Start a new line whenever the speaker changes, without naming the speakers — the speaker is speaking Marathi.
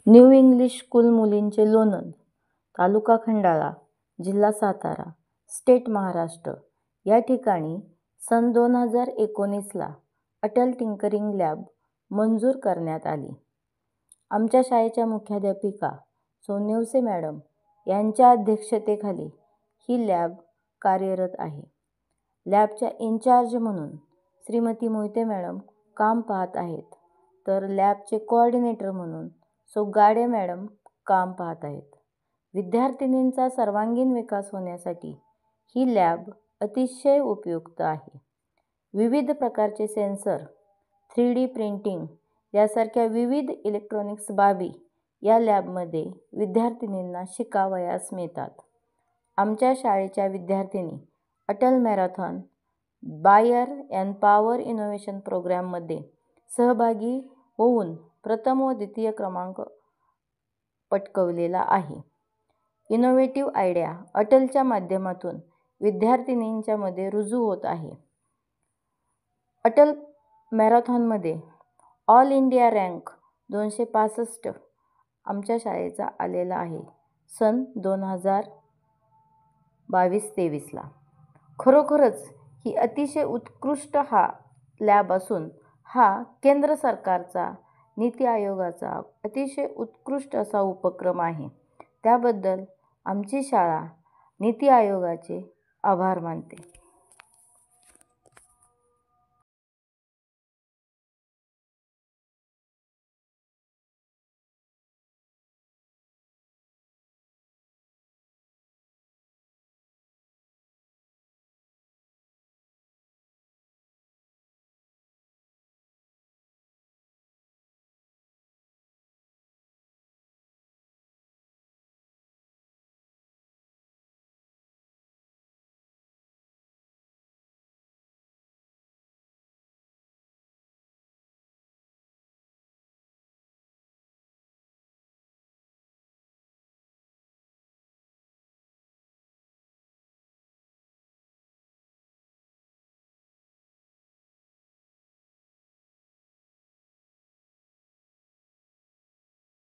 न्यू इंग्लिश स्कूल मुलींचे लोणंद, तालुका खंडाळा, जिल्हा सातारा, स्टेट महाराष्ट्र या ठिकाणी सन 2019ला अटल टिंकरिंग लॅब मंजूर करण्यात आली. आमच्या शाळेच्या मुख्याध्यापिका सोन्यवसे मॅडम यांच्या अध्यक्षतेखाली ही लॅब कार्यरत आहे. लॅबच्या इन्चार्ज म्हणून श्रीमती मोहिते मॅडम काम पाहत आहेत, तर लॅबचे कोऑर्डिनेटर म्हणून गाडे मॅडम काम पाहत आहेत. विद्यार्थिनींचा सर्वांगीण विकास होण्यासाठी ही लॅब अतिशय उपयुक्त आहे. विविध प्रकारचे सेन्सर, 3D प्रिंटिंग यासारख्या विविध इलेक्ट्रॉनिक्स बाबी या लॅबमध्ये विद्यार्थिनींना शिकावयास मिळतात. आमच्या शाळेच्या विद्यार्थिनी अटल मॅरेथॉन बायर अँड पॉवर इनोव्हेशन प्रोग्राममध्ये सहभागी होऊन प्रथम व द्वितीय क्रमांक पटकावलेला आहे. इनोव्हेटिव्ह आयडिया अटलच्या माध्यमातून विद्यार्थिनींच्या मध्ये रुजू होत आहे. अटल मॅरेथॉनमध्ये ऑल इंडिया रँक 265 आमच्या शाळेचा आलेला आहे सन 2022-23ला. खरोखरच ही अतिशय उत्कृष्ट लॅब असून हा केंद्र सरकारचा नीती आयोगाचा अतिशय उत्कृष्ट असा उपक्रम आहे. त्याबद्दल आमची शाळा नीती आयोगाचे आभार मानते.